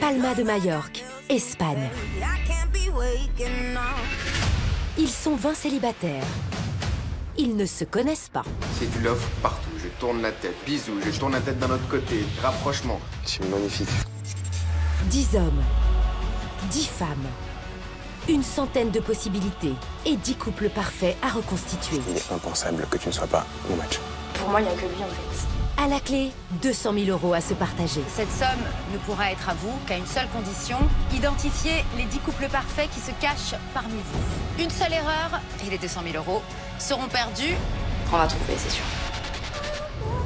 Palma de Majorque, Espagne. Ils sont 20 célibataires. Ils ne se connaissent pas. C'est du love partout. Je tourne la tête, bisous, je tourne la tête d'un autre côté, rapprochement. C'est magnifique. 10 hommes, 10 femmes, une centaine de possibilités et 10 couples parfaits à reconstituer. Il est impensable que tu ne sois pas au match. Pour moi, il n'y a que lui en fait. À la clé, 200 000 € à se partager. Cette somme ne pourra être à vous qu'à une seule condition, identifier les 10 couples parfaits qui se cachent parmi vous. Une seule erreur et les 200 000 € seront perdus. On va trouver, c'est sûr.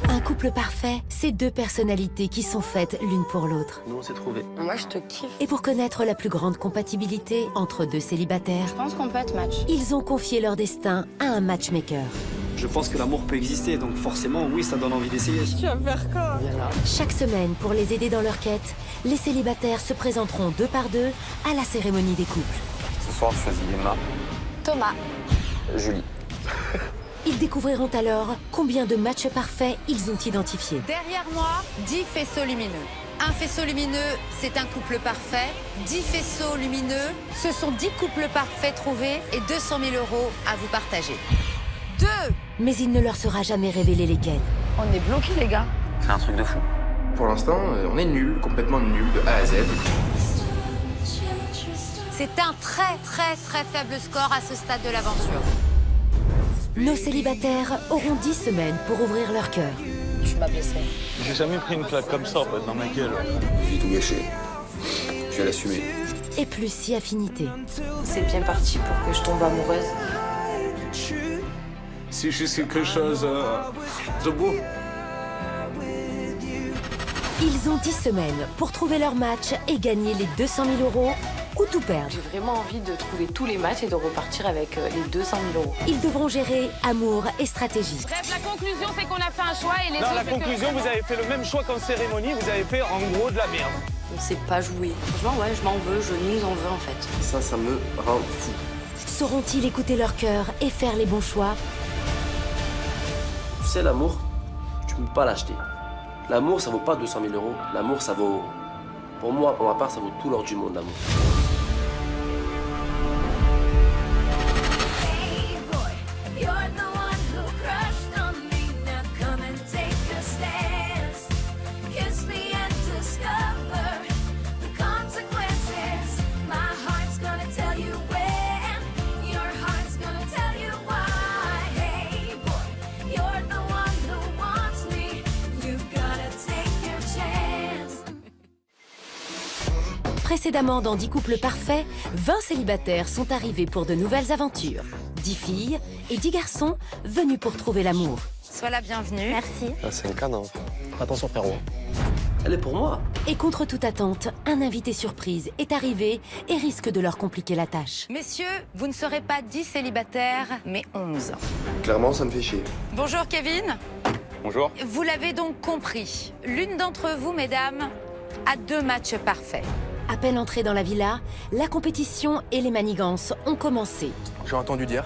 Un couple parfait, c'est 2 personnalités qui sont faites l'une pour l'autre. Nous, on s'est trouvés. Moi, je te kiffe. Et pour connaître la plus grande compatibilité entre 2 célibataires, Je pense qu'on peut être match. ils ont confié leur destin à un matchmaker. Je pense que l'amour peut exister, donc forcément, oui, ça donne envie d'essayer. Chaque semaine, pour les aider dans leur quête, les célibataires se présenteront 2 par 2 à la cérémonie des couples. Ce soir, je choisis Emma. Thomas. Julie. Ils découvriront alors combien de matchs parfaits ils ont identifiés. Derrière moi, 10 faisceaux lumineux. Un faisceau lumineux, c'est un couple parfait. 10 faisceaux lumineux, ce sont 10 couples parfaits trouvés et 200 000 € à vous partager. 2. Mais il ne leur sera jamais révélé lesquels. On est bloqués, les gars. C'est un truc de fou. Pour l'instant, on est nuls, complètement nuls, de A à Z. C'est un très faible score à ce stade de l'aventure. Nos célibataires auront 10 semaines pour ouvrir leur cœur. Tu m'as blessé. J'ai jamais pris une claque comme ça en fait, dans ma gueule. J'ai tout gâché. Je vais l'assumer. Et plus si affinité. C'est bien parti pour que je tombe amoureuse. C'est juste quelque chose de beau. Ils ont 10 semaines pour trouver leur match et gagner les 200 000 € ou tout perdre. J'ai vraiment envie de trouver tous les matchs et de repartir avec les 200 000 €. Ils devront gérer amour et stratégie. Bref, la conclusion, c'est qu'on a fait un choix et les Dans autres, la c'est que- conclusion, vous avez fait le même choix qu'en cérémonie, vous avez fait en gros de la merde. On sait pas jouer. Franchement, ouais, je m'en veux, je nous en veux en fait. Ça me rend fou. Sauront-ils écouter leur cœur et faire les bons choix? Tu sais, l'amour, tu peux pas l'acheter. L'amour, ça vaut pas 200 000 €. L'amour, ça vaut... Pour moi, pour ma part, ça vaut tout l'or du monde, l'amour. Précédemment dans 10 couples parfaits, 20 célibataires sont arrivés pour de nouvelles aventures. 10 filles et 10 garçons venus pour trouver l'amour. Sois la bienvenue. Merci. Ah, c'est un canon. Attention, frérot. Elle est pour moi. Et contre toute attente, un invité surprise est arrivé et risque de leur compliquer la tâche. Messieurs, vous ne serez pas 10 célibataires, mais 11. Clairement, ça me fait chier. Bonjour Kevin. Bonjour. Vous l'avez donc compris. L'une d'entre vous, mesdames, a 2 matchs parfaits. À peine entrés dans la villa, la compétition et les manigances ont commencé. J'ai entendu dire.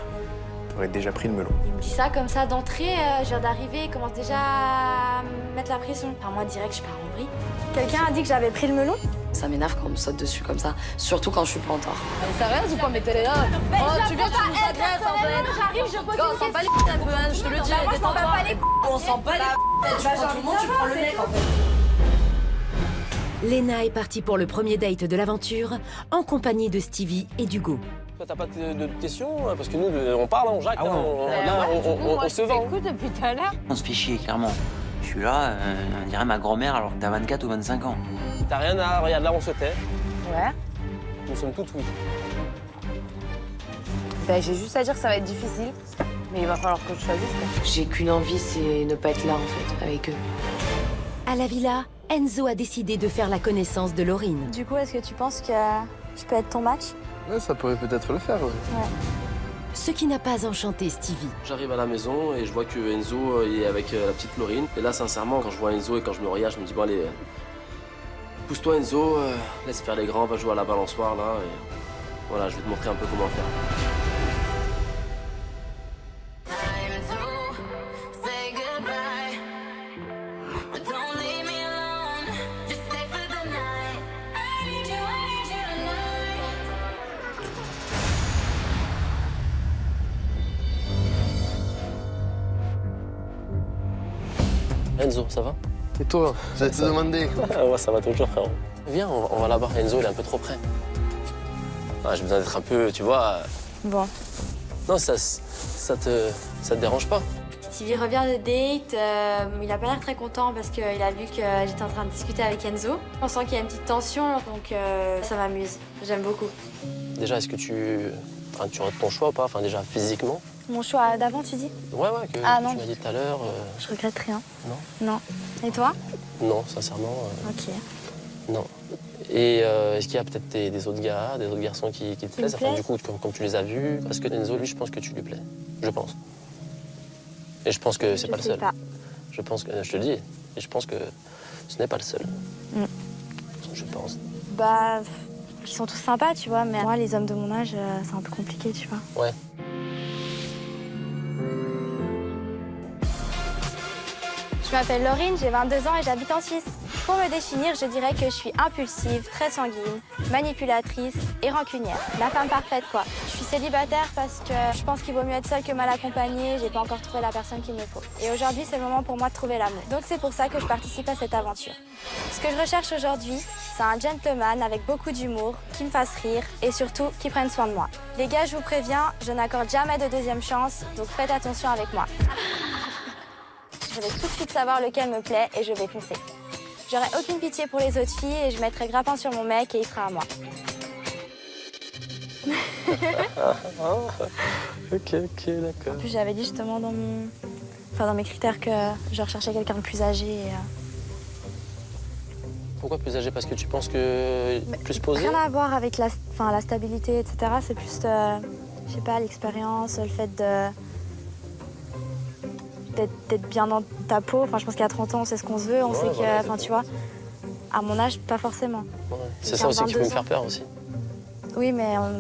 T'aurais déjà pris le melon. Il me dit ça comme ça d'entrée, je viens d'arriver, il commence déjà à mettre la pression. Enfin, moi, direct, je pars en vrille. Quelqu'un a dit que j'avais pris le melon? Ça m'énerve quand on me saute dessus comme ça, surtout quand je suis pas en tort. Sérieuse ou quoi, mais t'es là? Oh, tu viens, tu nous agresses en fait. J'arrive, je pose une question. On s'en bat les couilles un peu, hein, je te le dis, Bah, moi, je m'en bats pas les couilles. On s'en bat les couilles. Tu prends tout le monde, tu prends le mec en fait. Léna est partie pour le premier date de l'aventure en compagnie de Stevie et d'Hugo. Toi, t'as pas de questions? Parce que nous, on parle, on jacque, on se vend. Écoute, depuis tout à l'heure. On se fait chier, clairement. Je suis là, on dirait ma grand-mère alors que t'as 24 ou 25 ans. T'as rien à... Regarde, là, on se tait. Ouais. Nous sommes toutes oui. Ben, j'ai juste à dire que ça va être difficile, mais il va falloir que je choisisse. Quoi. J'ai qu'une envie, c'est ne pas être là en fait, avec eux. À la villa, Enzo a décidé de faire la connaissance de Laurine. Du coup, est-ce que tu penses que je peux être ton match? Ouais, ça pourrait peut-être le faire, ouais. Ce qui n'a pas enchanté Stevie. J'arrive à la maison et je vois que Enzo est avec la petite Laurine. Et là, sincèrement, quand je vois Enzo et quand je me regarde, je me dis, bon, allez, pousse-toi Enzo, laisse faire les grands, va jouer à la balançoire, là. Et voilà, je vais te montrer un peu comment faire. Enzo, ça va? Et toi, j'allais te demander. Ouais, ça va toujours, frérot. Viens, on va là-bas. Enzo, il est un peu trop près. Ah, j'ai besoin d'être un peu, tu vois... Bon. Non, ça te dérange pas? Stevie revient de date, il a pas l'air très content parce qu'il a vu que j'étais en train de discuter avec Enzo. On sent qu'il y a une petite tension, donc ça m'amuse. J'aime beaucoup. Déjà, est-ce que tu regrettes ton choix ou pas? Enfin, déjà, physiquement? Mon choix d'avant, tu dis? Ouais, que Ah, tu non. m'as dit tout à l'heure. Je regrette rien. Non? Non. Et toi? Non, sincèrement, Ok. non. Et est-ce qu'il y a peut-être des autres gars, des autres garçons qui te plaisent? Enfin, du coup, comme tu les as vus, parce que Enzo, lui, je pense que tu lui plais. Je pense. Et je pense que c'est pas le seul. Pas. Je pense que, je te le dis, et je pense que ce n'est pas le seul. Je pense. Bah, ils sont tous sympas, tu vois, mais moi, les hommes de mon âge, c'est un peu compliqué, tu vois. Ouais. Je m'appelle Laurine, j'ai 22 ans et j'habite en Suisse. Pour me définir, je dirais que je suis impulsive, très sanguine, manipulatrice et rancunière. La femme parfaite, quoi. Je suis célibataire parce que je pense qu'il vaut mieux être seule que mal accompagnée. J'ai pas encore trouvé la personne qu'il me faut. Et aujourd'hui, c'est le moment pour moi de trouver l'amour. Donc c'est pour ça que je participe à cette aventure. Ce que je recherche aujourd'hui, c'est un gentleman avec beaucoup d'humour, qui me fasse rire et surtout qui prenne soin de moi. Les gars, je vous préviens, je n'accorde jamais de deuxième chance, donc faites attention avec moi. Je vais tout de suite savoir lequel me plaît et je vais foncer. J'aurai aucune pitié pour les autres filles et je mettrai grappin sur mon mec et il sera à moi. Ok, d'accord. En plus, j'avais dit justement dans mes critères que je recherchais quelqu'un de plus âgé. Et, Pourquoi plus âgé? Parce que tu penses que plus posé? rien à voir avec la stabilité, etc. C'est plus, je sais pas, l'expérience, le fait d'être bien dans ta peau. Enfin, je pense qu'à 30 ans, on sait ce qu'on se veut, on sait que, enfin, tu vois, à mon âge, pas forcément. Ouais. C'est ça aussi qui peut me faire peur aussi. Oui, mais en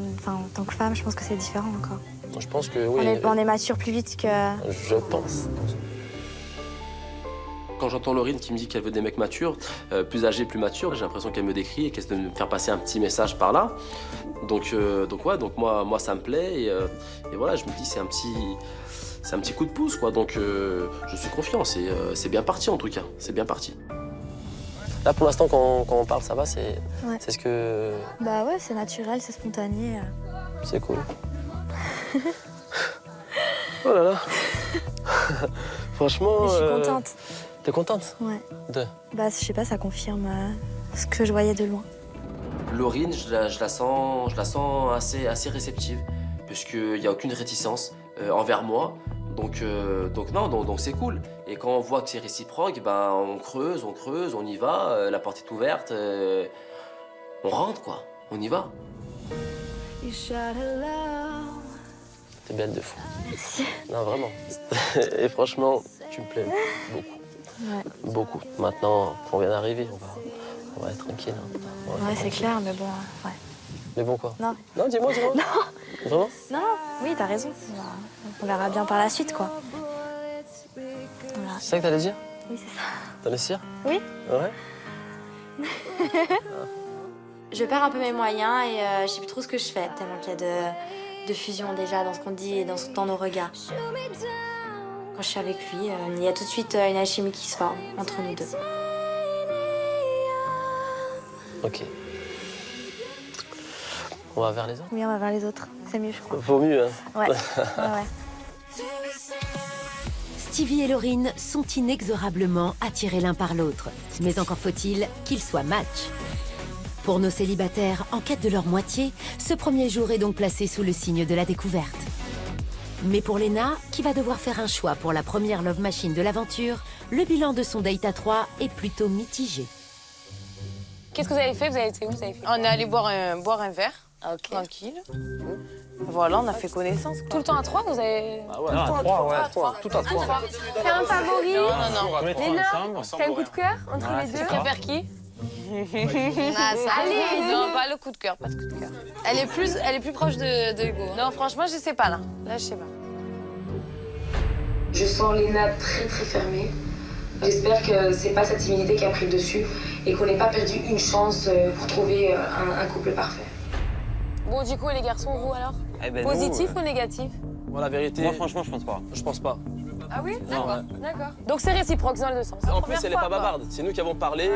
tant que femme, je pense que c'est différent encore. Je pense que oui. On est mature plus vite que... Je pense. Quand j'entends Laurine qui me dit qu'elle veut des mecs matures, plus âgés, plus matures, j'ai l'impression qu'elle me décrit et qu'elle essaie de me faire passer un petit message par là. Donc moi ça me plaît et voilà, je me dis c'est un petit coup de pouce quoi. Donc je suis confiant, c'est bien parti en tout cas, c'est bien parti. Là pour l'instant quand on parle ça va, c'est ce que... Bah ouais, c'est naturel, c'est spontané. C'est cool. Oh là là. Franchement... Mais je suis contente. T'es contente? Ouais. Bah je sais pas, ça confirme ce que je voyais de loin. Laurine, je la sens assez réceptive, puisqu'il n'y a aucune réticence envers moi. Donc c'est cool. Et quand on voit que c'est réciproque, ben on creuse, on y va, la porte est ouverte, on rentre quoi, on y va. T'es belle de fou. Merci. Non vraiment. Et franchement, tu me plais beaucoup. Ouais. Beaucoup. Maintenant, on vient d'arriver, on va être tranquille. Hein. Ouais, c'est clair, mais bon, ouais. Mais bon quoi? Non. Non, dis-moi. Non. Vraiment? Non, oui, t'as raison. On verra bien par la suite, quoi. Voilà. C'est ça que t'allais dire? Oui, c'est ça. T'en es sûr? Oui. Ouais? Je perds un peu mes moyens et je sais plus trop ce que je fais, tellement qu'il y a de fusion déjà dans ce qu'on dit et dans nos regards. Quand je suis avec lui, il y a tout de suite une alchimie qui se forme entre nous deux. Ok. On va vers les autres? Oui, on va vers les autres. C'est mieux, je crois. Vaut mieux, hein? Ouais. Stevie et Laurine sont inexorablement attirés l'un par l'autre. Mais encore faut-il qu'ils soient match. Pour nos célibataires en quête de leur moitié, ce premier jour est donc placé sous le signe de la découverte. Mais pour Léna, qui va devoir faire un choix pour la première love machine de l'aventure, le bilan de son date à 3 est plutôt mitigé. Qu'est-ce que vous avez fait? Vous avez été où? On est allé boire un verre, tranquille. Voilà, on a fait connaissance. Tout le temps à 3, vous avez... Ah ouais, à 3, ouais. Tout à 3. T'as un favori? Non. Léna, t'as un coup de cœur entre les deux? Tu préfères qui? Allez, non, pas le coup de cœur, pas de coup de cœur. Elle est plus proche de Hugo. Non, franchement, je sais pas là. Là, je sais pas. Je sens Léna très très fermée. J'espère que c'est pas cette timidité qui a pris le dessus et qu'on n'ait pas perdu une chance pour trouver un couple parfait. Bon, du coup, les garçons, vous alors? Positif ou négatif? Moi, la vérité. Moi, franchement, je pense pas. Je pense pas. Ah oui? Non, D'accord, d'accord. Donc c'est réciproque dans les deux sens. En plus, elle est pas bavarde. C'est nous qui avons parlé,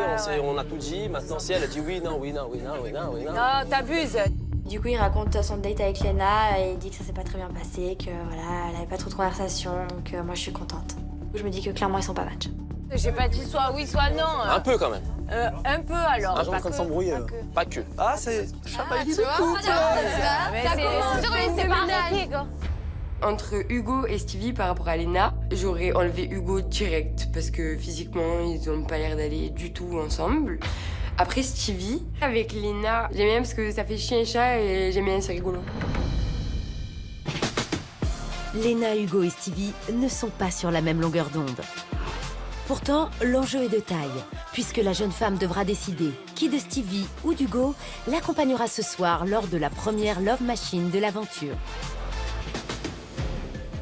on a tout dit. Maintenant, si elle a dit oui, non, oui, non, oui, non, oui, non, oui, non. Non, t'abuses. Du coup, il raconte son date avec Léna et il dit que ça s'est pas très bien passé, que voilà, elle avait pas trop de conversation, donc moi je suis contente. Je me dis que clairement ils sont pas match. J'ai pas dit soit oui, soit non. Un peu quand même. Un peu alors. Ah, j'ai en train de s'embrouiller. Pas que. Ah, c'est chapalidi de Ah, couple. c'est sûr que c'est pareil, quoi. Entre Hugo et Stevie par rapport à Léna, j'aurais enlevé Hugo direct parce que physiquement, ils n'ont pas l'air d'aller du tout ensemble. Après Stevie, avec Léna, j'aime bien parce que ça fait chien et chat et j'aime bien, c'est rigolo. Léna, Hugo et Stevie ne sont pas sur la même longueur d'onde. Pourtant, l'enjeu est de taille, puisque la jeune femme devra décider qui de Stevie ou d'Hugo l'accompagnera ce soir lors de la première Love Machine de l'aventure.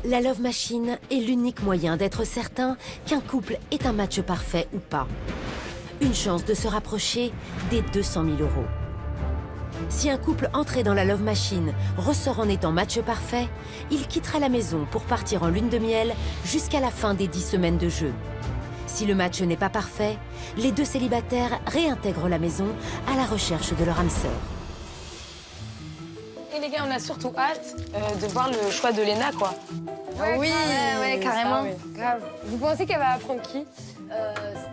La Love Machine est l'unique moyen d'être certain qu'un couple est un match parfait ou pas. Une chance de se rapprocher des 200 000 €. Si un couple entré dans la Love Machine ressort en étant match parfait, il quittera la maison pour partir en lune de miel jusqu'à la fin des 10 semaines de jeu. Si le match n'est pas parfait, les deux célibataires réintègrent la maison à la recherche de leur âme sœur. Et les gars, on a surtout hâte de voir le choix de Léna, quoi. Oui, ouais, carrément. Ça, Grave. Vous pensez qu'elle va apprendre qui?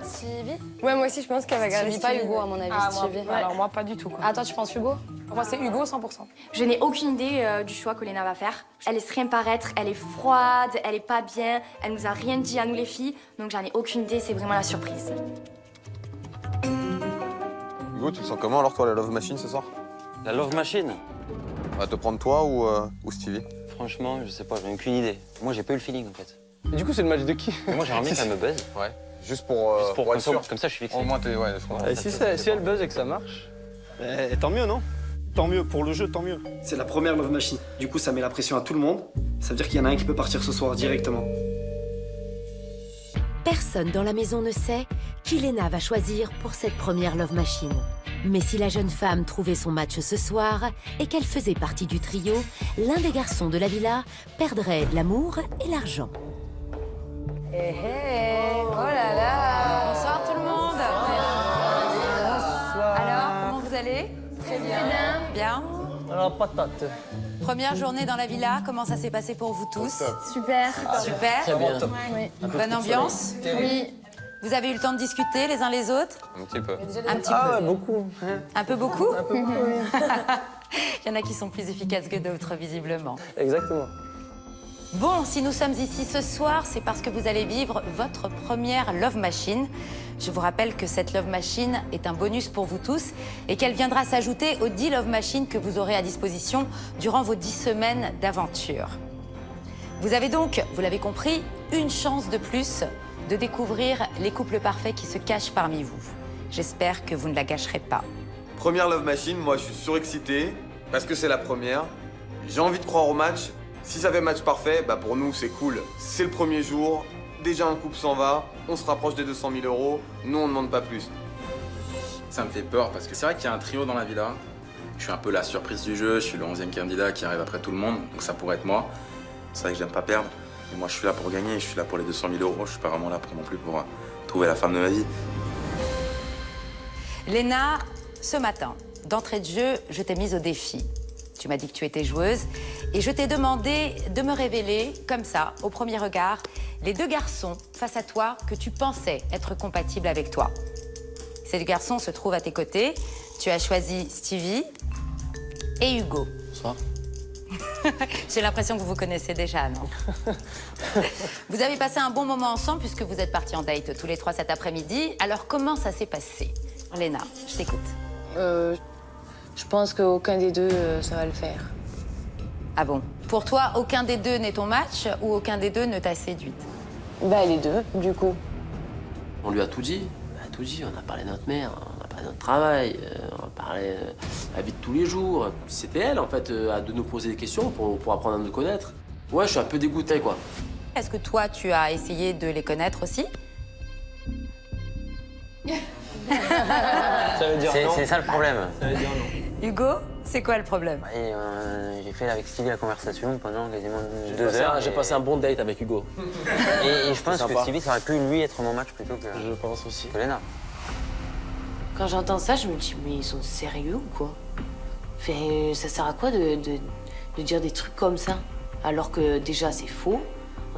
Stevie? Ouais, moi aussi, je pense qu'elle va garder Stevie, pas Hugo, à mon avis. Ah, Stevie. moi, alors moi, pas du tout, quoi. Ah, toi, tu penses Hugo? Moi, c'est Hugo, 100%. Je n'ai aucune idée du choix que Léna va faire. Elle laisse rien paraître, elle est froide, elle est pas bien, elle nous a rien dit à nous les filles, donc j'en ai aucune idée, c'est vraiment la surprise. Hugo, tu te sens comment alors toi, la Love Machine ce soir? La Love Machine? On va te prendre toi ou Stevie? Franchement, je sais pas, j'en ai aucune idée. Moi, j'ai pas eu le feeling en fait. Et du coup, c'est le match de qui? Mais moi, j'aimerais bien qu'elle me buzz. Ouais. Juste pour Comme être sûr. ça, je suis fixé. Au moins, ouais, je comprends. Et si elle buzz et que ça marche, tant mieux, non? Tant mieux, pour le jeu, tant mieux. C'est la première Love Machine. Du coup, ça met la pression à tout le monde. Ça veut dire qu'il y en a un qui peut partir ce soir directement. Personne dans la maison ne sait qui Léna va choisir pour cette première Love Machine. Mais si la jeune femme trouvait son match ce soir et qu'elle faisait partie du trio, l'un des garçons de la villa perdrait l'amour et l'argent. Oh là là! Bonsoir tout le monde! Bonsoir. Alors, comment vous allez? Très bien. Bien. Alors, patate. Première journée dans la villa, comment ça s'est passé pour vous tous? Super. Super. Très bien. Oui. Bonne ambiance? Oui. Vous avez eu le temps de discuter les uns les autres? Un petit peu. Un petit Ah peu. ouais, beaucoup. Un peu beaucoup? Il y en a qui sont plus efficaces que d'autres, visiblement. Exactement. Bon, si nous sommes ici ce soir, c'est parce que vous allez vivre votre première Love Machine. Je vous rappelle que cette Love Machine est un bonus pour vous tous et qu'elle viendra s'ajouter aux 10 Love Machines que vous aurez à disposition durant vos 10 semaines d'aventure. Vous avez donc, vous l'avez compris, une chance de plus de découvrir les couples parfaits qui se cachent parmi vous. J'espère que vous ne la gâcherez pas. Première Love Machine, moi je suis surexcité parce que c'est la première. J'ai envie de croire au match. Si ça fait match parfait, bah pour nous c'est cool. C'est le premier jour, déjà un couple s'en va, on se rapproche des 200 000 €, nous on ne demande pas plus. Ça me fait peur parce que c'est vrai qu'il y a un trio dans la villa. Je suis un peu la surprise du jeu, je suis le 11e candidat qui arrive après tout le monde, donc ça pourrait être moi. C'est vrai que j'aime pas perdre, mais moi je suis là pour gagner, je suis là pour les 200 000 €, je suis pas vraiment là non plus pour trouver la femme de ma vie. Léna, ce matin, d'entrée de jeu, je t'ai mise au défi. Tu m'as dit que tu étais joueuse et je t'ai demandé de me révéler, comme ça, au premier regard, les 2 garçons face à toi que tu pensais être compatibles avec toi. Ces 2 garçons se trouvent à tes côtés. Tu as choisi Stevie et Hugo. Bonsoir. J'ai l'impression que vous vous connaissez déjà, non? Vous avez passé un bon moment ensemble puisque vous êtes partis en date tous les 3 cet après-midi. Alors, comment ça s'est passé? Léna, je t'écoute. Je pense qu'aucun des deux, ça va le faire. Ah bon? Pour toi, aucun des 2 n'est ton match ou aucun des 2 ne t'a séduite? Bah, les deux, du coup. On lui a tout dit. On a tout dit. On a parlé de notre mère, on a parlé de notre travail, on a parlé de la vie de tous les jours. C'était elle, en fait, de nous poser des questions pour apprendre à nous connaître. Ouais, je suis un peu dégoûté, quoi. Est-ce que toi, tu as essayé de les connaître aussi? Ça veut dire non. C'est ça le problème. Ça veut dire non. Hugo, c'est quoi le problème? J'ai fait avec Stevie la conversation pendant quasiment 2 J'ai heures. passé un bon date avec Hugo. Et je pense que sympa. Stevie, ça aurait pu lui être mon match plutôt que, Je pense aussi. que Léna. Quand j'entends ça, je me dis, mais ils sont sérieux ou quoi? Enfin, ça sert à quoi de dire des trucs comme ça? Alors que déjà, c'est faux.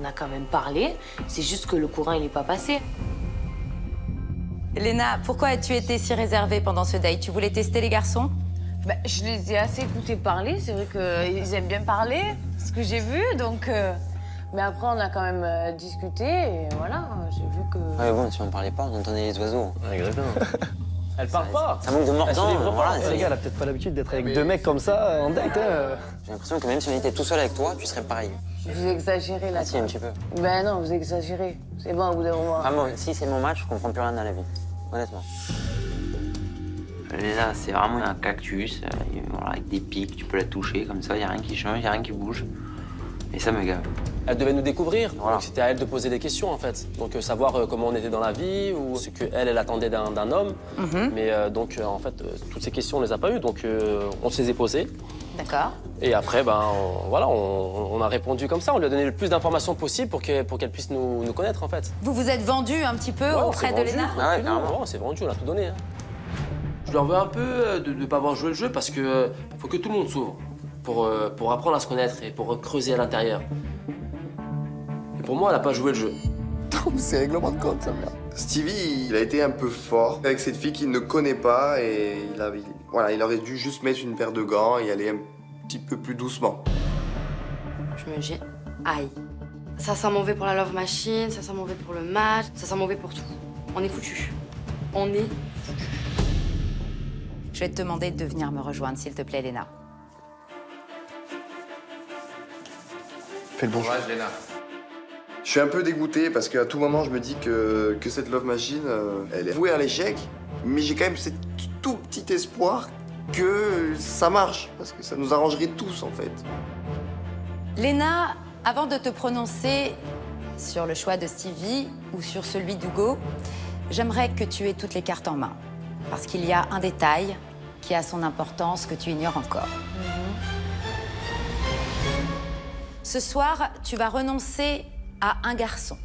On a quand même parlé. C'est juste que le courant, il n'est pas passé. Léna, pourquoi as-tu été si réservée pendant ce date? Tu voulais tester les garçons? Bah, je les ai assez écoutés parler. C'est vrai qu'ils aiment bien parler, ce que j'ai vu. Donc, mais après, on a quand même discuté. Et voilà, j'ai vu que... Ouais, bon, si on parlait pas, on entendait les oiseaux. Exactement. Elle parle pas. Ça manque de mordant. Voilà, Les gars, elle a peut-être pas l'habitude d'être avec 2 mecs comme ça en date. Hein. J'ai l'impression que même si on était tout seul avec toi, tu serais pareil. Vous exagérez là. Ah si, un petit peu. Ben non, vous exagérez. C'est bon, au bout d'un moment. Vraiment, si c'est mon match, je comprends plus rien dans la vie. Honnêtement. Léna, c'est vraiment un cactus, voilà, avec des pics, tu peux la toucher comme ça, il n'y a rien qui change, il n'y a rien qui bouge. Et ça me gave. Elle devait nous découvrir, Voilà. donc c'était à elle de poser des questions en fait. Donc savoir comment on était dans la vie ou ce qu'elle attendait d'un homme. Mais donc en fait, toutes ces questions on les a pas eues, donc on se les est posées. D'accord. Et après, on a répondu comme ça, on lui a donné le plus d'informations possible pour qu'elle puisse nous connaître en fait. Vous vous êtes vendu un petit peu Ouais, on auprès s'est de vendu, Léna? Ah ouais, carrément. Ouais, on s'est vendu, on a tout donné. Hein. Je leur veux un peu de ne pas avoir joué le jeu parce que faut que tout le monde s'ouvre pour apprendre à se connaître et pour creuser à l'intérieur. Et pour moi, elle n'a pas joué le jeu. C'est règlement de compte, ça, merde. Stevie, il a été un peu fort avec cette fille qu'il ne connaît pas et il aurait dû juste mettre une paire de gants et aller un petit peu plus doucement. Je me dis, aïe. Ça sent mauvais pour la Love Machine, ça sent mauvais pour le match, ça sent mauvais pour tout. On est foutus. On est foutus. Je vais te demander de venir me rejoindre, s'il te plaît, Léna. Fais le bon choix. Léna. Je suis un peu dégoûté parce qu'à tout moment, je me dis que cette Love Machine, elle est vouée à l'échec. Mais j'ai quand même ce tout petit espoir que ça marche. Parce que ça nous arrangerait tous, en fait. Léna, avant de te prononcer sur le choix de Stevie ou sur celui d'Hugo, j'aimerais que tu aies toutes les cartes en main. Parce qu'il y a un détail qui a son importance que tu ignores encore. Ce soir, tu vas renoncer à un garçon.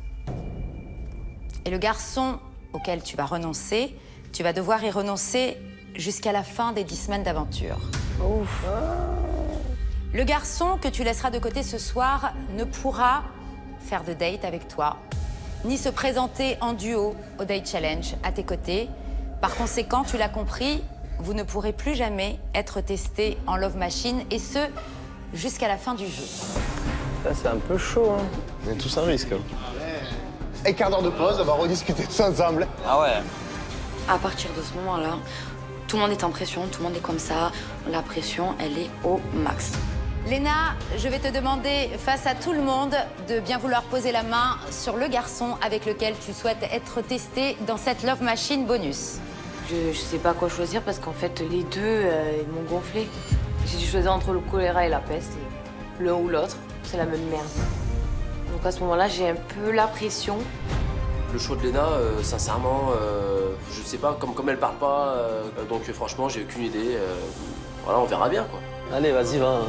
Et le garçon auquel tu vas renoncer, tu vas devoir y renoncer jusqu'à la fin des 10 semaines d'aventure. Ouf. Le garçon que tu laisseras de côté ce soir ne pourra faire de date avec toi, ni se présenter en duo au Date Challenge à tes côtés. Par conséquent, tu l'as compris, vous ne pourrez plus jamais être testé en Love Machine, et ce, jusqu'à la fin du jeu. Ça, c'est un peu chaud. Hein. On est tous un risque. Et quart d'heure de pause, on va rediscuter tous ensemble. Ah ouais. À partir de ce moment-là, tout le monde est en pression, tout le monde est comme ça. La pression, elle est au max. Léna, je vais te demander, face à tout le monde, de bien vouloir poser la main sur le garçon avec lequel tu souhaites être testé dans cette Love Machine bonus. Je sais pas quoi choisir parce qu'en fait, les deux, ils m'ont gonflé. J'ai dû choisir entre le choléra et la peste. Et l'un ou l'autre, c'est la même merde. Donc à ce moment-là, j'ai un peu la pression. Le show de Léna, sincèrement, je sais pas, comme elle parle pas, donc franchement, j'ai aucune idée. Voilà, on verra bien quoi. Allez, vas-y, va.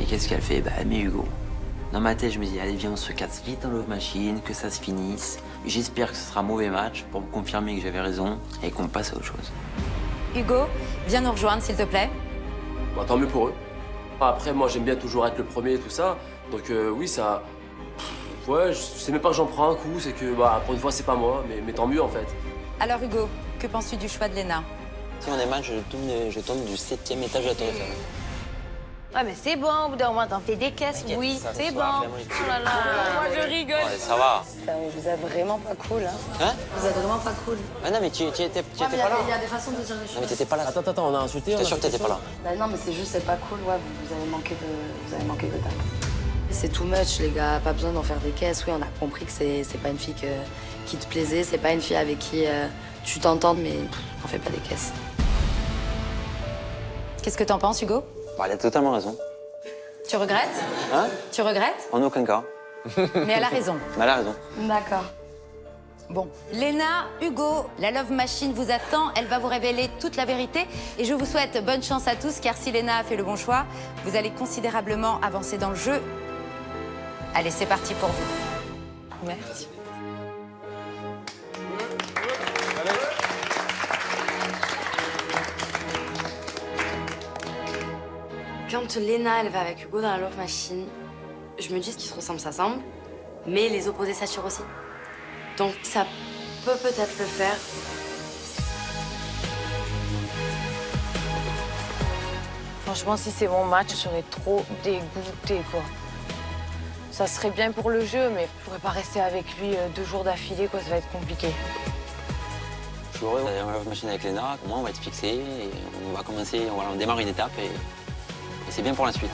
Et qu'est-ce qu'elle fait? Bah, elle met Hugo. Dans ma tête, je me dis, allez, viens, on se casse vite dans Love Machine, que ça se finisse. J'espère que ce sera un mauvais match pour me confirmer que j'avais raison et qu'on passe à autre chose. Hugo, viens nous rejoindre, s'il te plaît. Bon, tant mieux pour eux. Après, moi, j'aime bien toujours être le premier et tout ça. Donc oui, ça... Ouais, je sais même pas que j'en prends un coup, c'est que, pour une fois, c'est pas moi, mais tant mieux, en fait. Alors Hugo, que penses-tu du choix de Léna? Si on est mal, je tombe du 7e étage de la Tour Eiffel. Ouais, mais c'est bon, au bout d'un moment, t'en fais des caisses, oui, ça, c'est ce bon. soir, Oh là là, moi je rigole. Ouais, ça va. Vous êtes vraiment pas cool, hein. Hein? Vous êtes vraiment pas cool. Ah non, mais tu étais pas là. Il y a des façons de dire les choses. Non, mais t'étais pas là. Attends, on a insulté. T'es sûr que t'étais pas là? Bah non, mais c'est juste, c'est pas cool, ouais, vous avez manqué de tact. C'est too much, les gars. Pas besoin d'en faire des caisses. Oui, on a compris que c'est pas une fille qui te plaisait, c'est pas une fille avec qui tu t'entends, mais on fait pas des caisses. Qu'est-ce que t'en penses, Hugo? Bah, elle a totalement raison. Tu regrettes? Hein? Tu regrettes? En aucun cas. Mais elle a raison. Elle a raison. D'accord. Bon, Léna, Hugo, la Love Machine vous attend. Elle va vous révéler toute la vérité. Et je vous souhaite bonne chance à tous, car si Léna a fait le bon choix, vous allez considérablement avancer dans le jeu. Allez, c'est parti pour vous. Merci. Quand Léna, elle va avec Hugo dans la Love Machine, je me dis ce qui se ressemble, ça semble, mais les opposés s'attirent aussi. Donc ça peut peut-être le faire. Franchement, si c'est mon match, je serais trop dégoûtée, quoi. Ça serait bien pour le jeu, mais je pourrais pas rester avec lui 2 jours d'affilée, quoi. Ça va être compliqué. Je suis heureux d'aller dans la Love Machine avec Léna. Moi, on va être fixé et on va commencer, voilà, on démarre une étape et c'est bien pour la suite.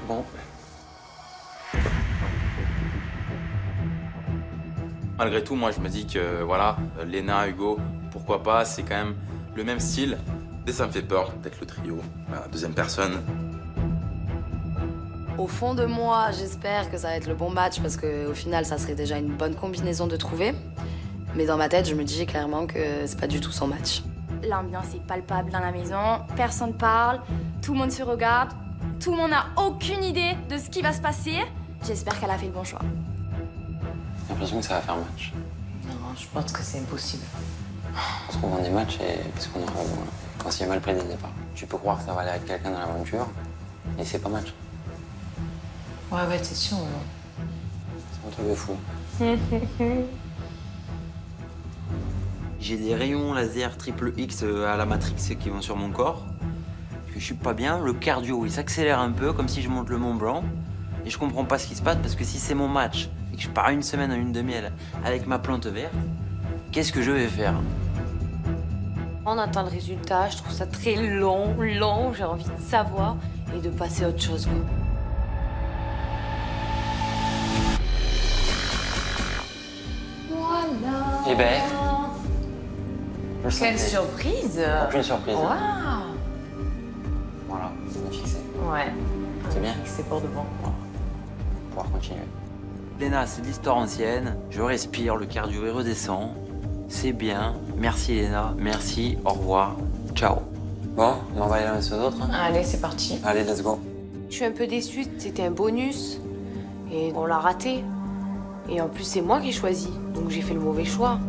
Bon. Malgré tout, moi je me dis que voilà, Léna, Hugo, pourquoi pas, c'est quand même le même style. Et ça me fait peur d'être le trio, la deuxième personne. Au fond de moi, j'espère que ça va être le bon match parce qu'au final, ça serait déjà une bonne combinaison de trouver. Mais dans ma tête, je me dis clairement que c'est pas du tout son match. L'ambiance est palpable dans la maison, personne parle, tout le monde se regarde, tout le monde n'a aucune idée de ce qui va se passer. J'espère qu'elle a fait le bon choix. J'ai l'impression que ça va faire match. Non, je pense que c'est impossible. Parce qu'on vend des matchs et parce qu'on arrive quand c'est mal pris dès le départ. Tu peux croire que ça va aller avec quelqu'un dans l'aventure, et c'est pas match. Ouais, c'est sûr. C'est un truc de fou. J'ai des rayons laser triple X à la Matrix qui vont sur mon corps. Je suis pas bien. Le cardio, il s'accélère un peu, comme si je monte le Mont Blanc. Et je comprends pas ce qui se passe, parce que si c'est mon match et que je pars une semaine en lune de miel avec ma plante verte, qu'est-ce que je vais faire? On attend le résultat, je trouve ça très long, j'ai envie de savoir et de passer à autre chose, quoi. Voilà. Eh ben. Quelle surprise! Aucune surprise. Waouh! Voilà, on est fixé. Ouais. C'est bien. C'est pour de bon. Voilà. Pouvoir continuer. Léna, c'est de l'histoire ancienne. Je respire, le cardio est redescend. C'est bien. Merci Léna, merci, au revoir, ciao. Bon, on va aller dans les autres. Allez, c'est parti. Allez, let's go. Je suis un peu déçue, c'était un bonus et on l'a raté. Et en plus, c'est moi qui ai choisi, donc j'ai fait le mauvais choix.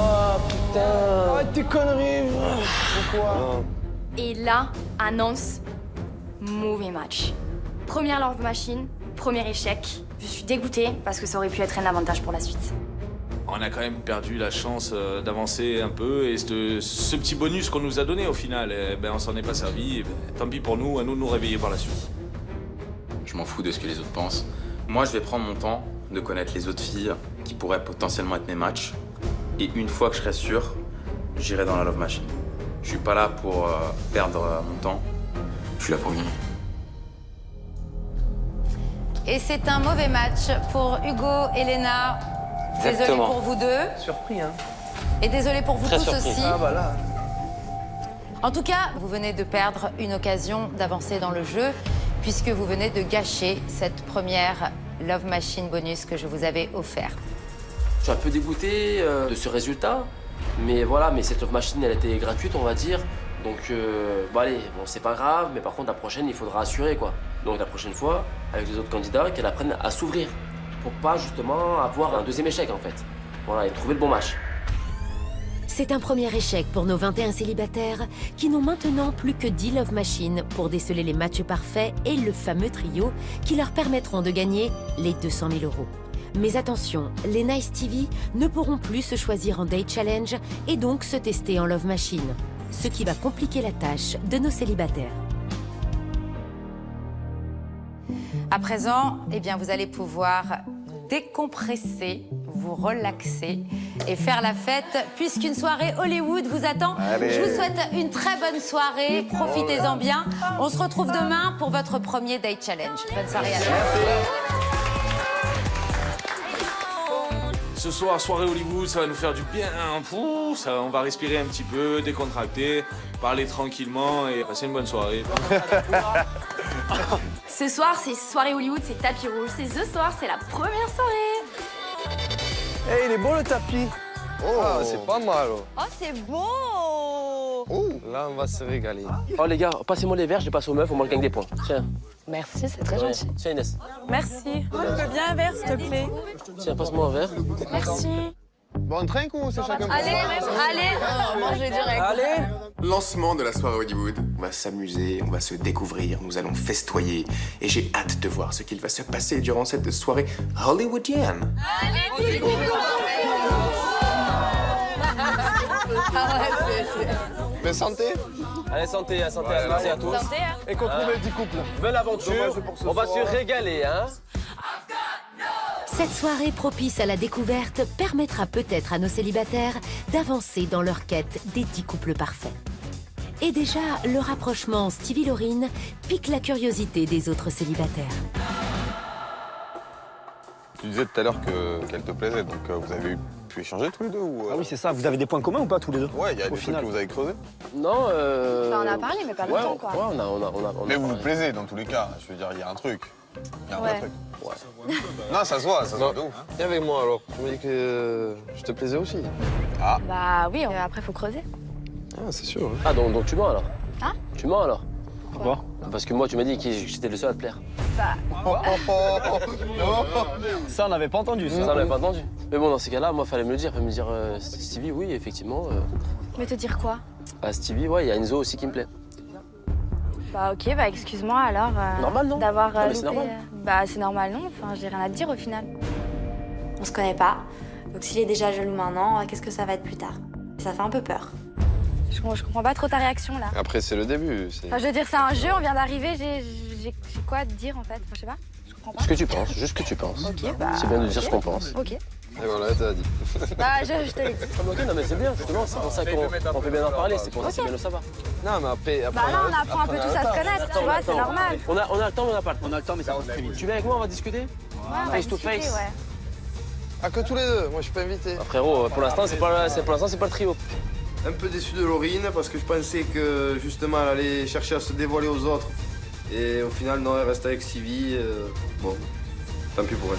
Oh putain! Arrête tes conneries! Pourquoi? Et là, annonce mauvais match. Première Love Machine, premier échec. Je suis dégoûtée parce que ça aurait pu être un avantage pour la suite. On a quand même perdu la chance d'avancer un peu et ce petit bonus qu'on nous a donné au final, on s'en est pas servi. Tant pis pour nous, à nous de nous réveiller par la suite. Je m'en fous de ce que les autres pensent. Moi, je vais prendre mon temps de connaître les autres filles qui pourraient potentiellement être mes matchs. Et une fois que je serai sûr, j'irai dans la Love Machine. Je suis pas là pour perdre mon temps. Je suis là pour gagner. Et c'est un mauvais match pour Hugo et Léna. Désolé pour vous deux. Surpris, hein? Et désolé pour vous Très tous surpris. aussi. Ah bah là. En tout cas, vous venez de perdre une occasion d'avancer dans le jeu, puisque vous venez de gâcher cette première Love Machine bonus que je vous avais offerte. Je suis un peu dégoûté de ce résultat, mais voilà, mais cette Love Machine, elle était gratuite, on va dire. Donc, allez, bon, c'est pas grave, mais par contre, la prochaine, il faudra assurer, quoi. Donc, la prochaine fois, avec les autres candidats, qu'elle apprenne à s'ouvrir, pour pas, justement, avoir un deuxième échec, en fait. Voilà, et trouver le bon match. C'est un premier échec pour nos 21 célibataires qui n'ont maintenant plus que 10 Love Machines pour déceler les matchs parfaits et le fameux trio qui leur permettront de gagner les 200 000 €. Mais attention, Léna et Stevie ne pourront plus se choisir en Date Challenge et donc se tester en Love Machine, ce qui va compliquer la tâche de nos célibataires. À présent, vous allez pouvoir décompresser, vous relaxer et faire la fête, puisqu'une soirée Hollywood vous attend. Allez. Je vous souhaite une très bonne soirée, profitez-en bien. On se retrouve demain pour votre premier Date Challenge. Bonne soirée à tous. Ce soir, soirée Hollywood, ça va nous faire du bien. Pouh, ça, on va respirer un petit peu, décontracter, parler tranquillement et passer une bonne soirée. Ce soir, c'est soirée Hollywood, c'est tapis rouge. C'est ce soir, c'est la première soirée. Eh, il est bon le tapis. Oh, c'est pas mal. Oh, c'est beau. Là, on va se régaler. Oh les gars, passez-moi les verres, je les passe aux meufs, on mange gagne des points. Tiens. Merci, c'est très gentil. Tiens Inès. Merci. Je veux bien un verre, s'il te plaît. Tiens, passe-moi un verre. Merci. Bon, drink ou c'est chacun pour Allez, Mangez direct. Allez. Lancement de la soirée Hollywood. On va s'amuser, on va se découvrir, nous allons festoyer. Et j'ai hâte de voir ce qu'il va se passer durant cette soirée hollywoodienne. Allez, Mais santé. Allez, santé, santé à tous. Santé, hein. Et qu'on trouve un petit couple. Belle aventure, on va se régaler, hein. Cette soirée propice à la découverte permettra peut-être à nos célibataires d'avancer dans leur quête des 10 couples parfaits. Et déjà, le rapprochement Stevie-Laurine pique la curiosité des autres célibataires. Tu disais tout à l'heure qu'elle te plaisait, donc vous avez pu échanger tous les deux ou Ah oui, c'est ça. Vous avez des points communs ou pas tous les deux? Ouais, il y a Au des final. trucs que vous avez creusés. Non, Bah, on a parlé, mais pas longtemps, quoi. Ouais, on a Mais vous vous parlé. plaisez dans tous les cas. Je veux dire, il y a un truc. Il y a un vrai Ouais. truc. Ouais. Non, ça se voit de ouf. Viens avec moi alors. Tu m'as dit que je te plaisais aussi. Bah oui, après, faut creuser. Ah, c'est sûr. Ah, donc tu mens alors? Hein? Tu mens alors? Pourquoi? Parce que moi, tu m'as dit que j'étais le seul à te plaire. Ça, on n'avait pas entendu, ça. Ça, on l'avait pas entendu. Mais bon, dans ces cas-là, moi, fallait me le dire. Fallait me dire, Stevie, oui, effectivement. Mais te dire quoi? Ah, Stevie, ouais, il y a Enzo aussi qui me plaît. Bah ok, bah excuse-moi alors. Normal, non? D'avoir Non, mais c'est loupé, normal. Bah c'est normal, non. Enfin, j'ai rien à te dire au final. On se connaît pas. Donc s'il est déjà jaloux maintenant, qu'est-ce que ça va être plus tard? Ça fait un peu peur. Je comprends pas trop ta réaction là. Après, c'est le début. Enfin, je veux dire, c'est un jeu, on vient d'arriver, j'ai quoi à te dire en fait? Enfin, je sais pas, je comprends pas. Ce que tu penses, juste ce que tu penses. Ok, bah. C'est bien de dire ok. ce qu'on pense. Ok. Et voilà, t'as dit. Bah, je te l'ai dit. Ok, non, mais c'est bien, justement, c'est pour ça qu'on peut bien en parler, c'est pour ça que c'est bien de le savoir. Non, mais après. Bah là, on apprend un peu tous à se connaître, tu vois, c'est normal. On a le temps, mais on n'a pas le temps. On a le temps, mais ça avance très vite. Tu viens avec moi, on va discuter? Ouais, on va Face to discuter, face. ouais. Ah, que tous les deux. Moi, je suis pas invité. Ah, frérot, pour l'instant, c'est pas le trio. Un peu déçu de Laurine parce que je pensais que justement elle allait chercher à se dévoiler aux autres. Et au final, non, elle reste avec Stevie. Bon, tant pis pour elle.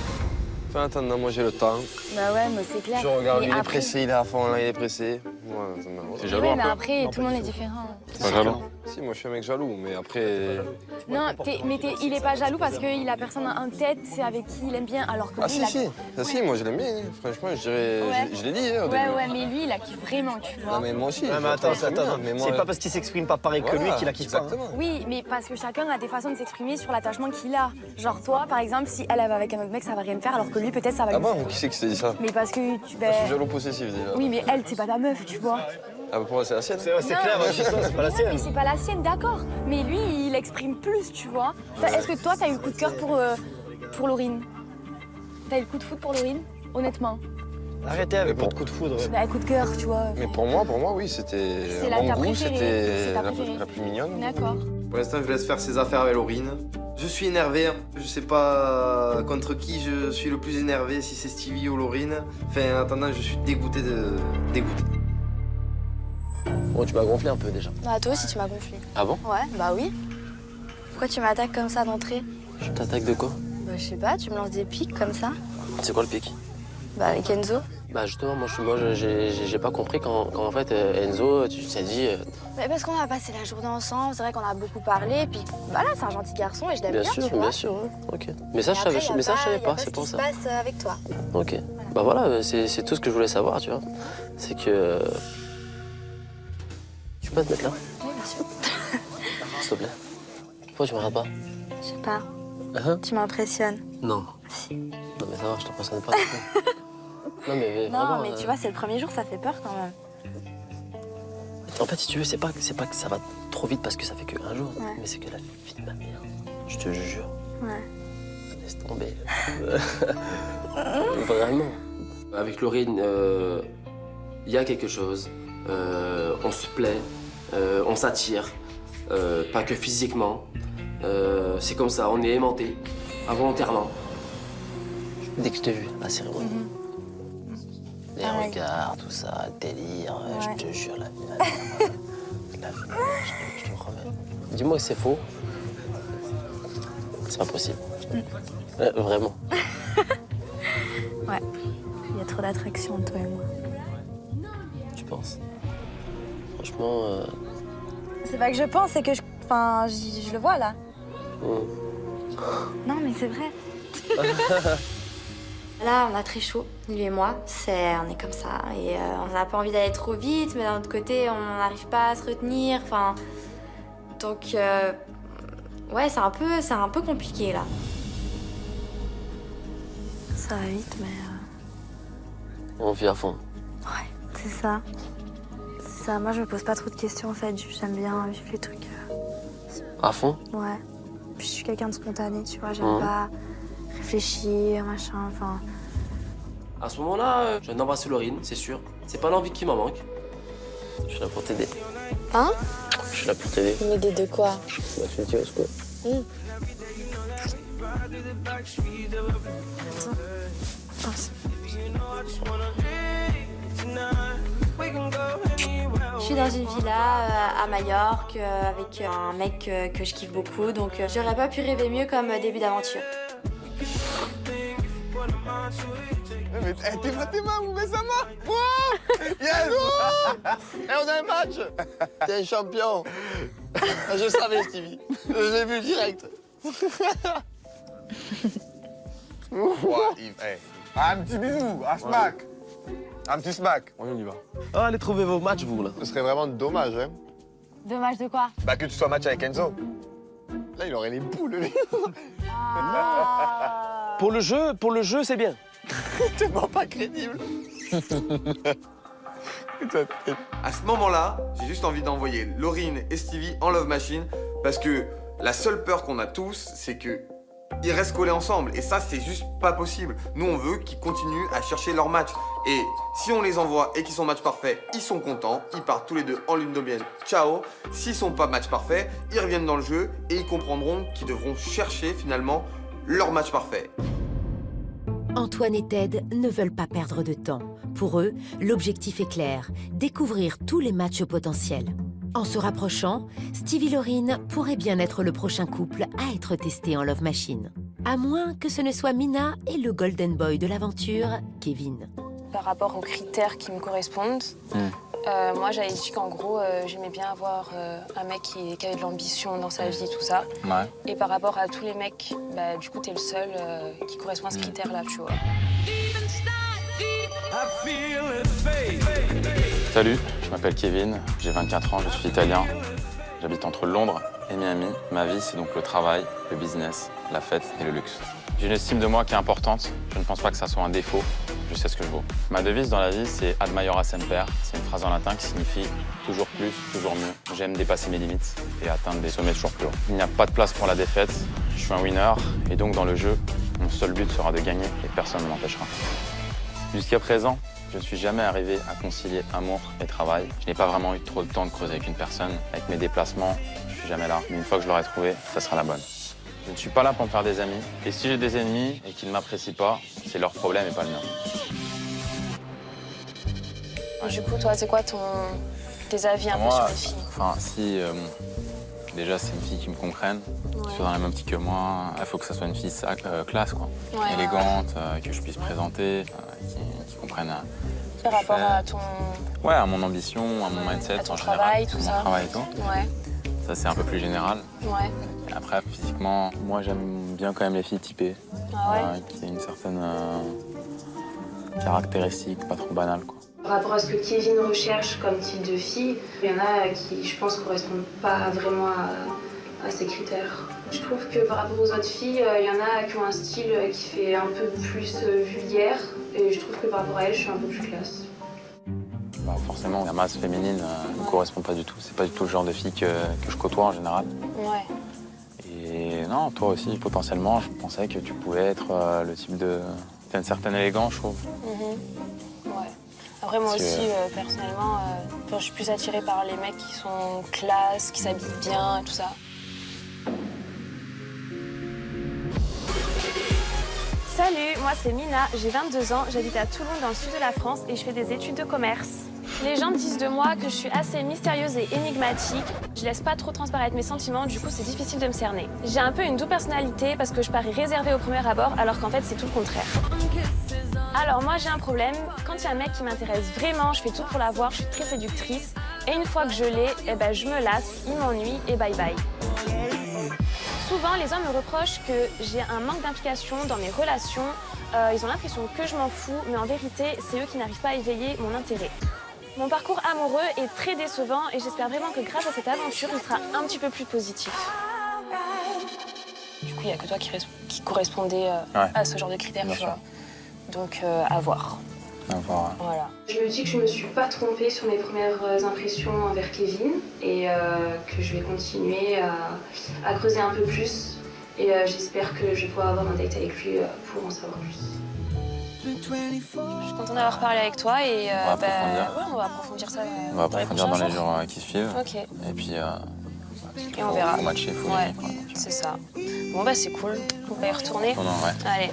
Enfin, attends, moi, j'ai le temps. Bah ouais, mais c'est clair. Je regarde, Mais lui, il est après- pressé, il est à fond, là, il est pressé. Moi, ça m'a. C'est Ouais, mais après, tout le monde est différent. Pas jaloux? Si, moi, je suis un mec jaloux, mais après. Non, il est pas jaloux parce qu'il a personne en tête, c'est avec qui il aime bien, alors que Ah, lui, si, il a... si. Ah, si, moi, je l'aime bien. Hein. Franchement, je dirais. Ouais. Je l'ai dit, hein, au Ouais, début. ouais, mais lui, il a kiffé vraiment, tu vois. Non, mais moi aussi. Ouais, mais attends, j'aime bien, mais moi- c'est pas parce qu'il s'exprime pas pareil que lui Voilà, qu'il a kiffé pas. exactement. Oui, mais parce que chacun a des façons de s'exprimer sur l'attachement qu'il a. Genre toi, par exemple, si elle va avec un autre mec, ça va rien me faire, alors que lui, peut-être, ça va Ah lui faire. bon, qui c'est qui s'est dit ça? Mais parce que tu... Je suis jaloux possessif déjà. Oui, mais elle, c'est pas ta meuf, tu vois. Ah, bah, pour moi, c'est la sienne. C'est clair, Non, c'est ça, c'est pas la mais sienne. c'est pas la sienne, d'accord. Mais lui, il exprime plus, tu vois. Est-ce que toi, t'as eu le coup de cœur pour Laurine? T'as eu le coup de foot pour Laurine? Honnêtement. Arrêtez avec votre coup de foudre. Bah, un coup de cœur, tu vois. Mais pour moi, oui, c'était. C'est à ta mon goût, préférée. C'est c'était ta préférée. la plus mignonne. D'accord. Pour l'instant, je laisse faire ses affaires avec Laurine. Je suis énervé, je sais pas contre qui je suis le plus énervé, si c'est Stevie ou Laurine. Enfin, en attendant, je suis dégoûté. Bon, tu m'as gonflé un peu déjà. Bah toi aussi, tu m'as gonflé. Ah bon? Ouais, bah oui. Pourquoi tu m'attaques comme ça d'entrée? Je t'attaque de quoi? Bah je sais pas, tu me lances des pics comme ça. C'est quoi le pic? Bah avec Enzo. Bah justement, moi j'ai pas compris quand en fait Enzo, tu t'es dit. Mais parce qu'on a passé la journée ensemble, c'est vrai qu'on a beaucoup parlé, et puis bah là c'est un gentil garçon et je l'aime bien, tu vois. Bien sûr, ouais. Ok. Mais ça, je savais pas, c'est pour ça. Ce qui se passe avec toi. Ok. Bah voilà, c'est tout ce que je voulais savoir, tu vois. C'est que. Tu peux pas te mettre là? Oui, bien sûr. S'il te plaît. Pourquoi tu me regardes pas? Je sais pas. Hein? Tu m'impressionnes. Non. Si. Non mais ça va, je t'impressionne pas. Non mais Non, vraiment. mais tu vois, c'est le premier jour, ça fait peur quand même. En fait, si tu veux, c'est pas que ça va trop vite parce que ça fait qu'un jour, Ouais. mais c'est que la vie de ma mère, je te jure, Ouais. laisse tomber. Vraiment. Avec Laurine, il y a quelque chose. On se plaît, on s'attire, pas que physiquement. C'est comme ça, on est aimanté, involontairement. Dès que je t'ai vu à la cérémonie, regard, tout ça, délire, Ouais. je te jure, la vie, je te promets. Dis-moi que c'est faux. C'est pas possible. Vraiment. Ouais. Il y a trop d'attraction entre toi et moi. Tu penses? Franchement, C'est pas que je pense, c'est que je le vois là. Non, mais c'est vrai. Là, on a très chaud, lui et moi. On est comme ça. Et on n'a pas envie d'aller trop vite, mais d'un autre côté, on n'arrive pas à se retenir. Enfin, donc, ouais, c'est un peu compliqué là. Ça va vite, mais. on vit à fond. Ouais, c'est ça. C'est ça. Moi, je me pose pas trop de questions en fait. J'aime bien vivre les trucs. À fond? Ouais. Puis je suis quelqu'un de spontané, tu vois. J'aime pas réfléchir, machin. Enfin. À ce moment-là, je viens d'embrasser Laurine, c'est sûr. C'est pas l'envie qui m'en manque. Je suis là pour t'aider. Hein? Je suis là pour t'aider. M'aider de quoi? Bah, tu me tiens au secours. Je suis dans une villa à Majorque avec un mec que je kiffe beaucoup, donc j'aurais pas pu rêver mieux comme début d'aventure. Mais t'es main, vous mettez sa main. Wow. Yes. Et on a un match. T'es un champion. Je savais, Stevie. Je l'ai vu direct. Un petit bisou, un smack. Un petit smack. On y va. Ah, allez trouver vos matchs, vous, là. Ce serait vraiment dommage, hein. Dommage de quoi? Bah que tu sois match avec Enzo. Là, il aurait les boules, lui. Pour le jeu, c'est bien. Tellement pas crédible. À ce moment-là, j'ai juste envie d'envoyer Laurine et Stevie en Love Machine parce que la seule peur qu'on a tous, c'est que ils restent collés ensemble. Et ça, c'est juste pas possible. Nous, on veut qu'ils continuent à chercher leur match. Et si on les envoie et qu'ils sont match parfait, ils sont contents. Ils partent tous les deux en lune de miel. Ciao. S'ils sont pas match parfait, ils reviennent dans le jeu et ils comprendront qu'ils devront chercher finalement leur match parfait. Antoine et Ted ne veulent pas perdre de temps. Pour eux, l'objectif est clair, découvrir tous les matchs potentiels. En se rapprochant, Stevie et Laurine pourraient bien être le prochain couple à être testé en Love Machine. À moins que ce ne soit Mina et le golden boy de l'aventure, Kevin. Par rapport aux critères qui me correspondent, moi j'avais dit qu'en gros j'aimais bien avoir un mec qui avait de l'ambition dans sa vie, tout ça. Ouais. Et par rapport à tous les mecs, bah, du coup t'es le seul qui correspond à ce critère-là, tu vois. Salut, je m'appelle Kevin, j'ai 24 ans, je suis italien. J'habite entre Londres et Miami. Ma vie, c'est donc le travail, le business, la fête et le luxe. J'ai une estime de moi qui est importante. Je ne pense pas que ça soit un défaut. Je sais ce que je vaux. Ma devise dans la vie, c'est Ad Maiora Semper. C'est une phrase en latin qui signifie toujours plus, toujours mieux. J'aime dépasser mes limites et atteindre des sommets toujours plus hauts. Il n'y a pas de place pour la défaite. Je suis un winner et donc dans le jeu, mon seul but sera de gagner et personne ne m'empêchera. Jusqu'à présent, je ne suis jamais arrivé à concilier amour et travail. Je n'ai pas vraiment eu trop de temps de creuser avec une personne. Avec mes déplacements, je suis jamais là. Mais une fois que je l'aurai trouvé, ça sera la bonne. Je ne suis pas là pour me faire des amis. Et si j'ai des ennemis et qu'ils ne m'apprécient pas, c'est leur problème et pas le mien. Du coup, toi, c'est quoi tes avis un peu sur les filles? Enfin, si déjà c'est une fille qui me comprenne, qui soit dans la même optique que moi, il faut que ça soit une fille classe, quoi. Ouais, élégante, que je puisse présenter, qui comprenne. Par rapport à ton... Ouais, à mon ambition, à mon mindset à ton en général, travail, tout mon ça. travail et tout. Ouais. Ça, c'est un peu plus général. Ouais. Et après, physiquement, moi, j'aime bien quand même les filles typées. Ah ouais? Qui aient une certaine caractéristique, pas trop banale, quoi. Par rapport à ce que Kevin recherche comme type de fille, il y en a qui, je pense, ne correspondent pas vraiment à ces critères. Je trouve que par rapport aux autres filles, il y en a qui ont un style qui fait un peu plus vulgaire. Et je trouve que par rapport à elle, je suis un peu plus classe. Bah, forcément, la masse féminine ne me correspond pas du tout. C'est pas du tout le genre de fille que je côtoie en général. Ouais. Et non, toi aussi, potentiellement, je pensais que tu pouvais être le type de... T'as une certaine élégance, je trouve. Ouais. Après, moi aussi, personnellement, je suis plus attirée par les mecs qui sont classe, qui s'habillent bien et tout ça. Salut, moi c'est Mina, j'ai 22 ans, j'habite à Toulon dans le sud de la France et je fais des études de commerce. Les gens disent de moi que je suis assez mystérieuse et énigmatique. Je laisse pas trop transparaître mes sentiments, du coup c'est difficile de me cerner. J'ai un peu une double personnalité parce que je parais réservée au premier abord alors qu'en fait c'est tout le contraire. Alors moi j'ai un problème, quand il y a un mec qui m'intéresse vraiment, je fais tout pour l'avoir, je suis très séductrice. Et une fois que je l'ai, je me lasse, il m'ennuie et bye bye. Souvent, les hommes me reprochent que j'ai un manque d'implication dans mes relations. Ils ont l'impression que je m'en fous, mais en vérité, c'est eux qui n'arrivent pas à éveiller mon intérêt. Mon parcours amoureux est très décevant et j'espère vraiment que grâce à cette aventure, il sera un petit peu plus positif. Du coup, il n'y a que toi qui correspondais à ce genre de critères, tu vois. Donc, à voir. Voilà. Je me dis que je ne me suis pas trompée sur mes premières impressions envers Kevin et que je vais continuer à creuser un peu plus et j'espère que je vais pouvoir avoir un date avec lui pour en savoir plus. Je suis contente d'avoir parlé avec toi et on va approfondir ça. On va approfondir dans les jours qui suivent. Ok. Et puis et on verra. Faut matcher, faut ouais, gagner, quoi. C'est ça. Bon c'est cool. On va y retourner. Allez.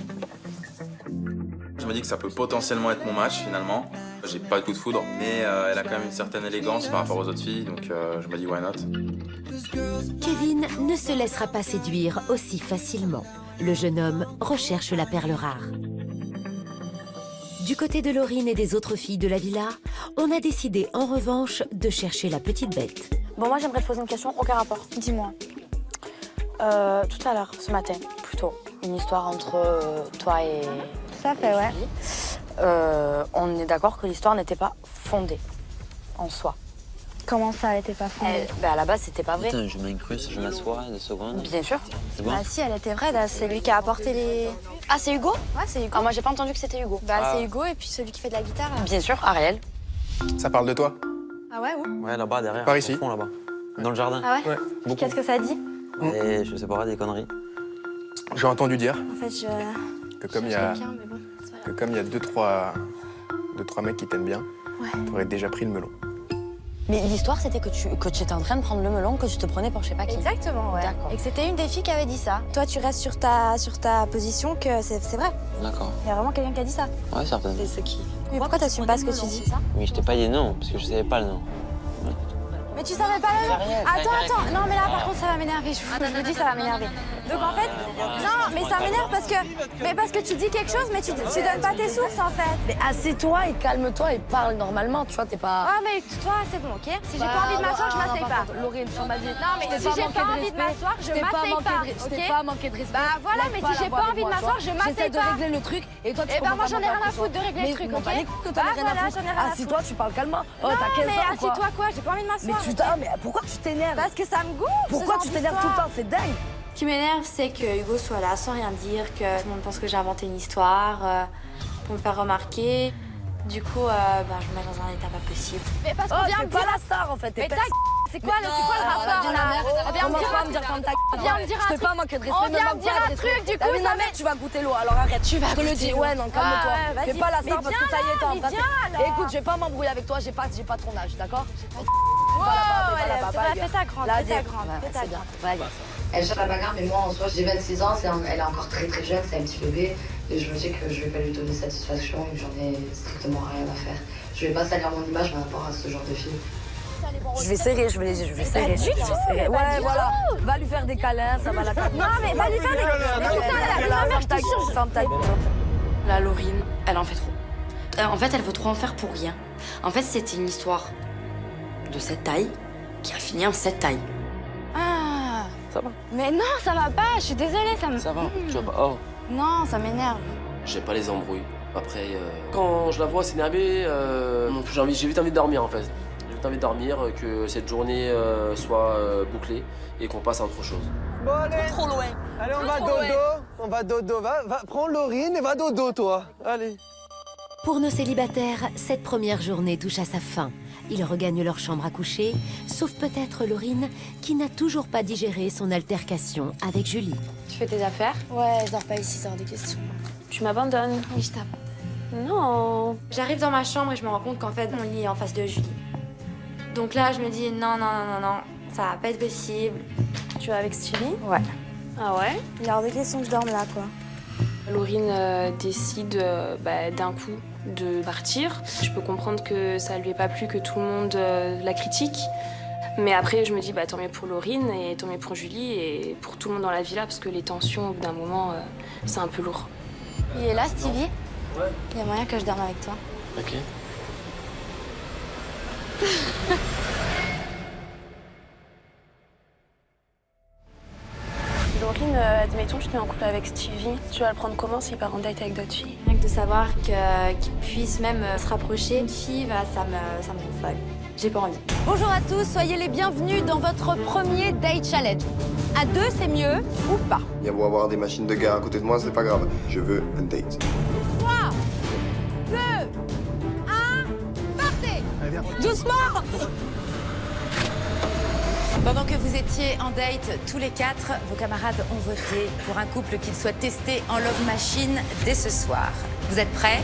Je me dis que ça peut potentiellement être mon match finalement. J'ai pas de coup de foudre, mais elle a quand même une certaine élégance par rapport aux autres filles, donc je me dis why not. Kevin ne se laissera pas séduire aussi facilement. Le jeune homme recherche la perle rare. Du côté de Laurine et des autres filles de la villa, on a décidé en revanche de chercher la petite bête. Bon, moi j'aimerais te poser une question, aucun rapport. Dis-moi. Tout à l'heure, ce matin, plutôt, une histoire entre toi et... Tout à fait, ouais. On est d'accord que l'histoire n'était pas fondée en soi. Comment ça, elle était pas fondée? À la base, c'était pas vrai. Putain, je m'incruste, je m'assois 2 secondes. Bien sûr. C'est bon? Ah si, elle était vraie, c'est lui qui a apporté les... Ah, c'est Hugo? Ouais, c'est Hugo. Ah, moi j'ai pas entendu que c'était Hugo. C'est Hugo et puis celui qui fait de la guitare. Bien sûr, Ariel. Ça parle de toi? Ah ouais, où? Ouais, là-bas, derrière. Par ici. Au fond, là-bas. Dans le jardin. Ah ouais? Beaucoup. Qu'est-ce que ça dit? Et je sais pas, des conneries. J'ai entendu dire En fait, que comme il y a... bien, mais bon, c'est pas grave. Que comme il y a deux, trois mecs qui t'aiment bien, t'aurais déjà pris le melon. Mais l'histoire, c'était que tu étais en train de prendre le melon, que tu te prenais pour je sais pas qui. Exactement, ouais. D'accord. Et que c'était une des filles qui avait dit ça. Toi, tu restes sur ta position que c'est vrai. D'accord. Il y a vraiment quelqu'un qui a dit ça. Ouais, certainement. Et c'est qui? Mais pourquoi t'assumes pas ce que tu dis? Mais je t'ai pas dit non, parce que je savais pas le nom. Mais tu savais pas le nom? Ariel, Attends. Ariel. Non, mais là, par contre, ça va m'énerver. Je vous dis, ça va m'énerver. Donc, en fait, non, mais ça m'énerve parce que tu dis quelque chose, mais tu donnes pas tes sources, en fait. Mais assieds-toi et calme-toi et parle normalement, tu vois, t'es pas... Ah, mais toi, c'est bon, ok? Si j'ai pas envie de m'asseoir, je m'asseye pas. Laurine, sur ma vie. Non, mais si j'ai pas envie de m'asseoir, je m'asseye pas, Je ok? t'ai pas manqué de respect. Bah voilà, mais si j'ai pas envie de m'asseoir, je m'asseye J'essaie de pas. régler le truc et toi tu Eh ben moi j'en ai rien à foutre de régler le truc, ok? Bah voilà, j'en ai rien à foutre. Assis-toi, tu parles calmement. Oh, Non, t'as 15 mais ans ou quoi? assis-toi quoi? J'ai pas envie de m'asseoir. Mais pourquoi tu t'énerves? Parce que ça me gonfle. Pourquoi tu t'énerves tout le temps? C'est dingue. Ce qui m'énerve, c'est que Hugo soit là sans rien dire, que tout le monde pense que j'ai inventé une histoire pour me faire remarquer. Du coup, je me mets dans un état pas possible. Mais parce qu'on vient me dire la star en fait. Mais c'est quoi le rapport là? On vient me dire comme ta on vient me dire Je t'ai pas manqué de respect. on vient me dire un truc du coup. La mère, tu vas goûter l'eau. Alors arrête. Tu vas Je te le dis. Ouais, non, calme-toi. Fais pas la star parce que ça y est, t'es en train de... Écoute, je vais pas m'embrouiller avec toi. J'ai pas ton âge, d'accord? Fais ta grande, fais ta grande. Elle cherche la bagarre, mais moi en soi j'ai 26 ans, elle est encore très très jeune, c'est un petit bébé. Et je me dis que je vais pas lui donner satisfaction et que j'en ai strictement rien à faire. Je vais pas salir mon image par rapport à ce genre de fille. Je vais serrer, je vais serrer. Ouais, voilà. Va lui faire des câlins, ça va la calmer. Non, mais va lui faire des câlins. Mais putain, la mère, je te jure. Ferme ta gueule. La Laurine, elle en fait trop. En fait, elle veut trop en faire pour rien. En fait, c'était une histoire de cette taille qui a fini en cette taille. Ah. Ça va? Mais non, ça va pas, je suis désolée, ça me... Ça va? Tu vois pas? Oh. Non, ça m'énerve. J'ai pas les embrouilles. Après, quand je la vois s'énerver, j'ai vite envie de dormir en fait. J'ai vite envie de dormir, que cette journée soit bouclée et qu'on passe à autre chose. Bon, allez. Trop loin. Allez, on va dodo. On va dodo. Va, prends Laurine et va dodo, toi. Allez. Pour nos célibataires, cette première journée touche à sa fin. Ils regagnent leur chambre à coucher, sauf peut-être Laurine, qui n'a toujours pas digéré son altercation avec Julie. Tu fais tes affaires? Ouais, je dors pas ici, c'est hors de question. Tu m'abandonnes? Oui, je tape. Non. J'arrive dans ma chambre et je me rends compte qu'en fait, mon lit est en face de Julie. Donc là, je me dis non, ça va pas être possible. Tu vas avec Stevie? Ouais. Ah ouais? Il est hors de question que je dorme là, quoi. Laurine décide d'un coup de partir. Je peux comprendre que ça lui ait pas plu, que tout le monde la critique. Mais après, je me dis tant mieux pour Laurine et tant mieux pour Julie et pour tout le monde dans la villa parce que les tensions, au bout d'un moment, c'est un peu lourd. Il est là, Stevie? Il y a moyen que je dorme avec toi. Ok. Laurine, admettons, tu es en couple avec Stevie. Tu vas le prendre comment s'il part en date avec d'autres filles? Rien que de savoir qu'il puisse même se rapprocher d'une fille, ça me rend folle. J'ai pas envie. Bonjour à tous, soyez les bienvenus dans votre premier Date Challenge. À deux, c'est mieux ou pas? Il y a beau avoir des machines de guerre à côté de moi, c'est pas grave. Je veux un date. 3, 2, 1, partez! Doucement! Pendant que vous étiez en date tous les quatre, vos camarades ont voté pour un couple qu'ils souhaitent tester en Love Machine dès ce soir. Vous êtes prêts?